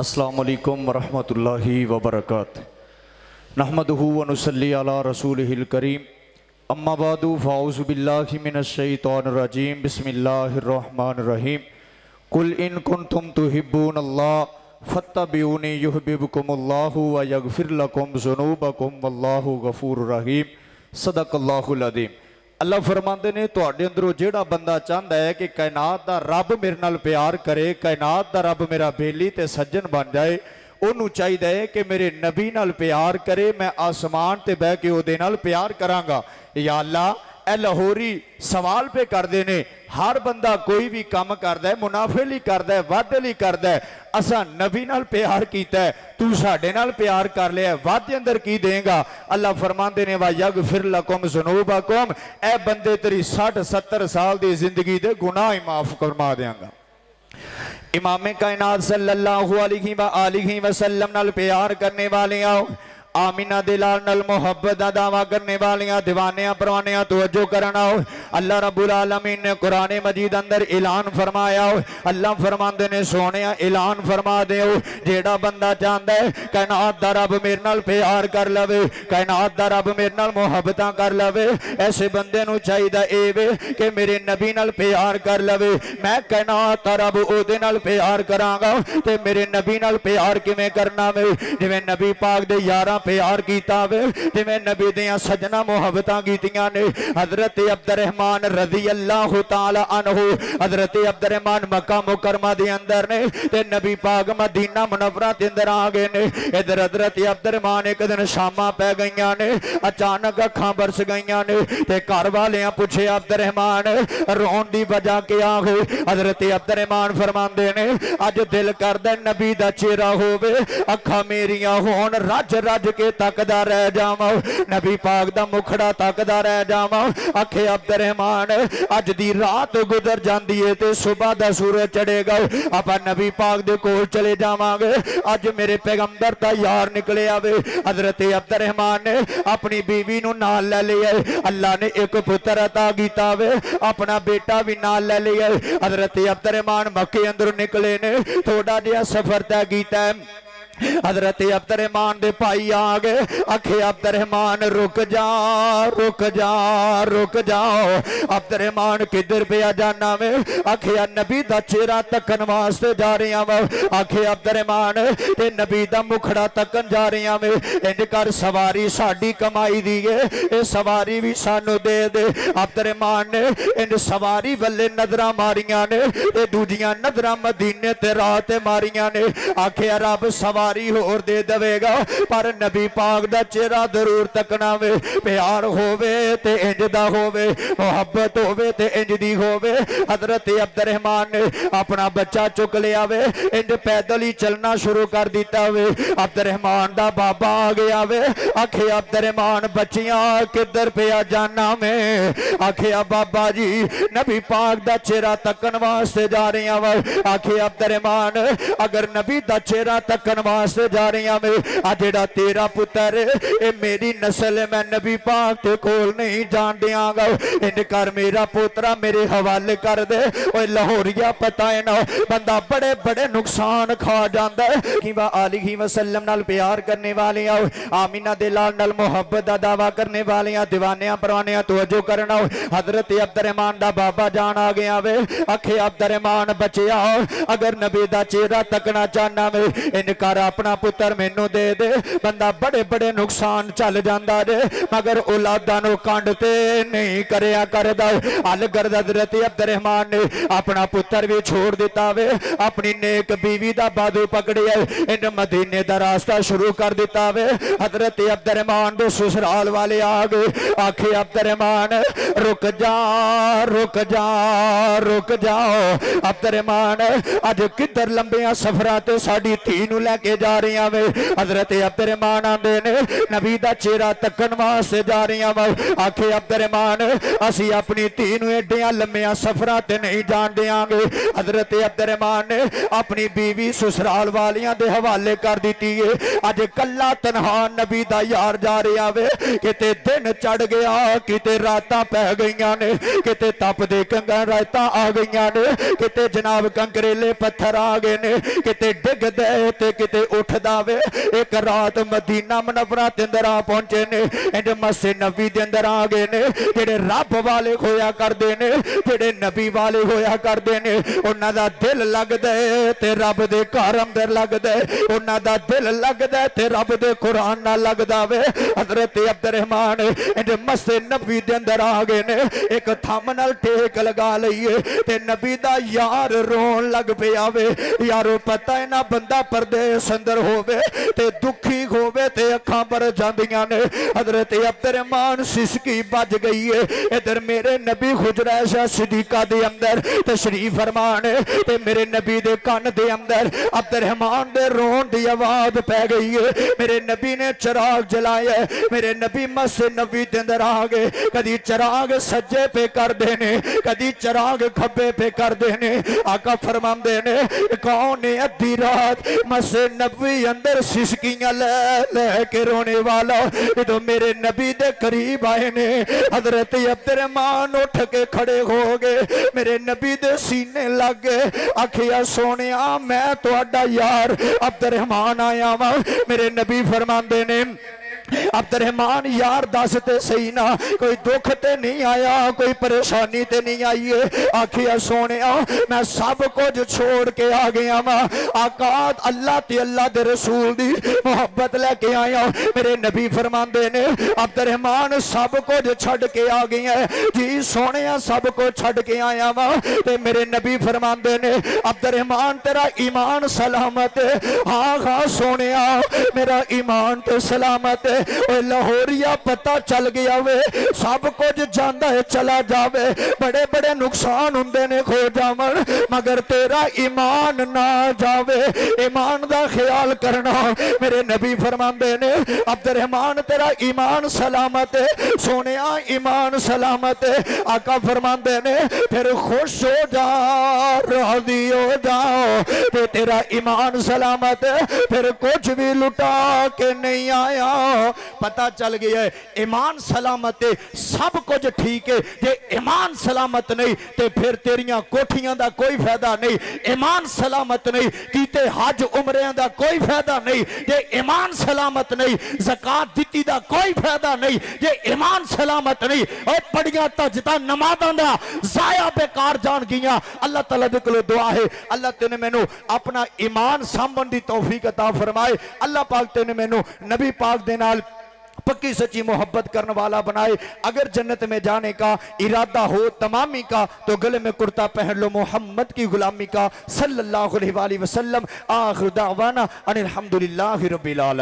अस्सलामुअलैकुम वरहमतुल्लाहि वबरकातुहू नहमदुहु व नुसल्ली अला रसूलिहिल करीम अम्मा बादु फ़ाऊज़ु बिल्लाहि मिनश शैतानिर रजीम बिस्मिल्लाहिर रहमानिर रहीम कुल इन कुंतुम तुहिब्बूनल्लाह फत्तबिऊनी युहब्बिबकुमुल्लाहु व यगफिर लकुम ज़ुनूबकुम वल्लाहु गफूरुर रहीम सदक़ल्लाहुल अज़ीम। अल्लाह फरमाते ने तुहाडे अंदरों जिहड़ा बंदा चाहता है कि कायनात दा रब मेरे नाल प्यार करे, कायनात दा रब मेरा बेली ते सज्जन बन जाए, उन्होंने चाहिए है कि मेरे नबी नाल प्यार करे, मैं आसमान ते बह के उहदे नाल प्यार करांगा। या अल्लाह ए लाहौरी सवाल पे करते ने, हर बंदा कोई भी काम करता है मुनाफे लिए करता है, वादे लिए करता है, असा नबी नाल प्यार किया है, तू साडे नाल प्यार कर लिया, वादे अंदर की देगा। अल्लाह फरमाते ने वा यगफिर लकुम ज़ुनूबकुम, ए बंदे तेरी 60-70 साल की जिंदगी दे गुनाह ही माफ फरमा देंगा। इमाम कायनात सल्लल्लाहु अलैहि वसल्लम नाल प्यार करने वाले आओ, आमीना दे लाल नाल मुहब्बत दा दावा करने वालियां दीवानियां परवानियां तवज्जो करना हो। अल्लाह रब्बुल आलमीन ने कुरान मजीद अंदर ऐलान फरमाया हो, अल्लाह फरमांदे ने सोनिया ऐलान फरमा दे हो, जेड़ा बंदा चाहता है कायनात दा रब मेरे नाल प्यार कर लवे, कायनात दा रब मेरे नाल मुहब्बतां कर लवे, ऐसे बंदे नूं चाहिदा ए वे कि मेरे नबी नाल प्यार कर लवे। मैं कायनात दा रब ओदे नाल प्यार करांगा ते मेरे नबी नाल प्यार किवें करना वे, जिवें नबी पाक दे यारां प्यार किया वे, जिवें नबी दियां सजना मुहब्बतां कीतियां ने। हजरत अब्दुर्रहमान रज़ी अल्लाह तआला अन्हु, हजरत अब्दुर्रहमान मक्का मुकरमा दे अंदर ने ते नबी पाक मदीना मुनव्वरा दे अंदर आ गए ने। इधर हजरत अब्दुर्रहमान एक दिन शामां पै गईयां ने, अचानक अखां बरस गईयां ने ते घर वालियां पूछे अब्दुर्रहमान रोन दी वजह क्या है। हजरत अब्दुर्रहमान फरमांदे ने अज दिल करदा नबी दा चेहरा होवे, अखां मेरियां होण रज रज के तकदा रह जावा, नबी पाक दा मुखड़ा तकदा रह जावा। आखे अब्दुर्रहमान अज दी रात गुजर जाती है ते सुबह दा सूरज चढ़ेगा, आप नबी पाक दे कोल चले जावांगे, अज मेरे पैगंबर दा यार निकले आवे। हजरत अब्दुर्रहमान ने अपनी बीवी नूं नाल ले लिया, अल्लाह ने एक पुत्र अता कीता वे, अपना बेटा भी नाल ले लिया। हजरत अब्दुर्रहमान मक्के अंदर निकले ने, थोड़ा जिहा सफर तय कीता है। हजरत अब्दुर्रहमान दे भाई आ गए, आखे अब्दुर्रहमान रुक जा रुक जा रुक जाओ। अब्दुर्रहमान किधर पे जाना वे, आखे नबी दा चेहरा तकन वास्ते जा रहा वा। आखे अब्दुर्रहमान ते नबी दा मुखड़ा तकन जा रहा वे, इंज कर सवारी साडी कमाई दी है, ये सवारी भी सानू दे दे। अब्दुर्रहमान ने इन सवारी वल्ले नजरां मारियां ने ते दूजियां नजरां मदीने ते राह ते मारियां ने। आखे रब सवारी होर दे देगा, पर नबी पाक दा चेहरा जरूर तकना वे, प्यार होवे ते इंज दा होवे, मोहब्बत होवे ते इंज दी होवे। हजरत अब्दुर्रहमान ने अपना बच्चा चुक लिया वे, इंज पैदल ही चलना शुरू कर दिता वे। अब्दुर्रहमान दा बाबा आ गया वे, आखे अब्दुर्रहमान बच्चियां किधर पे जाना में, आखे बाबा जी नबी पाक दा चेहरा तकन वास्ते जा रहा वा। आखे अब्दुर्रहमान अगर नबी दा चेहरा तकन वास्ते जा रही मैं, आ जेड़ा तेरा पुत्र ए मेरी नस्ल, मैं नबी पाक के कोल नहीं जान दियांगा, इन कर मेरा पोतरा मेरे हवाले कर दे। ओए लाहौरिया पता है ना, बंदा बड़े बड़े नुकसान खा जाता है कि वह आलिही वसल्लम नाल प्यार करने वाले आओ, आमीना दे लाल नाल मुहब्बत दा दावा करने वाले दीवानियां परवानियां तवज्जो करना। हजरत अब्दुर्रहमान दा बाबा जान आ गया वे, आखे अब्दुर्रहमान बचिया अगर नबी दा चेहरा तकना चाहना वे, इन कर अपना पुत्र मैनू दे दे। बंदा बड़े बड़े नुकसान चल जाता जे, मगर औलादा नू कांडते नहीं करया करदा। हल कर हजरत अब्दुर्रहमान ने अपना पुत्र भी छोड़ दिता वे, अपनी नेक बीवी दा बाजू पकड़िया, इन मदीने दा रास्ता शुरू कर दिता वे। हजरत अब्दुर्रहमान दे ससुराल वाले आ गए, आखे अब्दुर्रहमान रुक जा रुक जा रुक जाओ। अब्दुर्रहमान अज किधर लंबिया सफर ते साडी धी नू लैके के जा रही वे। हजरत अब्दुर्रहमान आंदे ने नबी दा चेहरा तकन वास्ते जा रही वे। आखे अब्दुर्रहमान असी अपनी धी नूं एडियां लम्मियां सफरां ते नहीं जान देंगे। हजरत अब्दुर्रहमान ने अपनी बीवी ससुराल वालियां दे हवाले कर दी है। अज कला तनहा नबी दा यार जा रहा वे। किते दिन चढ़ गया, किते रातां पै गईयां ने, किते तपदे कंगन रातां आ गईयां ने, किते जनाब कंकरेले पत्थर आ गए ने, किते डिगदे ते किते उठदा वे। एक रात मदीना मुनव्वरा दे अंदर आ पहुंचे ने, इंज मस्जिद नबी दे अंदर आ गए ने। जेड़े रब वाले होया करदे ने, जेड़े नबी वाले होया करदे ने, उन्हां दा दिल लगदा है ते रब दे घर अंदर लगदा है। उन्हां दा दिल लगदा है ते रब दे कुरान नाल लगदा वे। हजरत अब्दुर्रहमान इंज मस्जिद नबी दे अंदर आ गए ने। एक थम नाल टेक लगा लईए ते नबी दा यार रोन लग पिया वे। यारो पता है ना, बंदा परदेस अंदर होवे ते दुखी होवे ते अखां भर जांदियां ने। हजरत अब्दुर्रहमान सिसकी बज गई है। इधर मेरे नबी हुजरा ऐशा सिद्दीका दे अंदर तशरीफ फरमान ते मेरे नबी दे कान दे अंदर अब्दुर्रहमान दे रोन दी आवाज पै गई है। मेरे नबी ने चिराग जलाया, मेरे नबी मस्जिद नबी दे अंदर आ गए। कदी चिराग सज्जे पे कर देने, कदी चिराग खब्बे पे कर देने। आका फरमांदे ने कौन है अद्धी रात मस्जिद नबी अंदर सिसकियां ले के रोने वाला। जो मेरे नबी दे करीब आए ने, हजरत अब्दुर्रहमान उठ के खड़े हो गए, मेरे नबी दे सीने लग गए। आखिया सोनिया मैं तुहाडा यार अब्दुर्रहमान आया वा। मेरे नबी फरमांदे ने अब्दुर्रहमान यार दस ते सही ना, कोई दुख ते नहीं आया, कोई परेशानी ते नहीं आई है। आखिया सोनिया मैं सब कुछ छोड़ के आ गया वा। आका अल्लाह ते अल्लाह दे रसूल दी मोहब्बत लेके आया। मेरे नबी फरमांदे ने अब्दुर्रहमान सब कुछ छड़ के आ गया है जी सोनिया, सब कुछ छड़ के आया वा। ते मेरे नबी फरमांदे ने अब्दुर्रहमान तेरा ईमान सलामत है। हाँ हाँ सोनिया मेरा ईमान ते सलामत है। लाहौरिया पता चल गया वे, सब कुछ जांदा है चला जावे। बड़े बड़े नुकसान हुंदे ने खो जावन, मगर तेरा ईमान ना जावे। ईमान दा ख्याल करना। मेरे नबी फरमांदे ने अब्दुर्रहमान तेरा ईमान सलामत है। सोनिया ईमान सलामत है। आका फरमांदे ने फिर खुश हो जा, राज़ी हो जाओ ते तेरा ईमान सलामत है। फिर कुछ भी लुटा के नहीं आया। पता चल गया है ईमान सलामत है, सब कुछ ठीक है। जे ईमान सलामत नहीं तो फिर तेरियां कोठियां दा कोई फायदा नहीं। ईमान सलामत नहीं कीते हज उमरियां दा कोई फायदा नहीं। जे ईमान सलामत नहीं ज़कात दित्ती दा कोई फायदा नहीं। जे ईमान सलामत नहीं और पढ़ियां तजदा नमाज़ां दा जाया बेकार जान गईयां। अल्लाह तआला दे कोल दुआ है अल्लाह तेने मैनू अपना ईमान सांभण दी तौफीक अता फरमाए। अल्लाह पाक तेने मैनू नबी पाक दे नाल पक्की सच्ची मोहब्बत करने वाला बनाए। अगर जन्नत में जाने का इरादा हो तमामी का तो गले में कुर्ता पहन लो मोहम्मद की गुलामी का सल्लल्लाहु अलैहि वसल्लम। आखिर दावाना अनिल हम्दुलिल्लाहि रब्बिल आलमीन।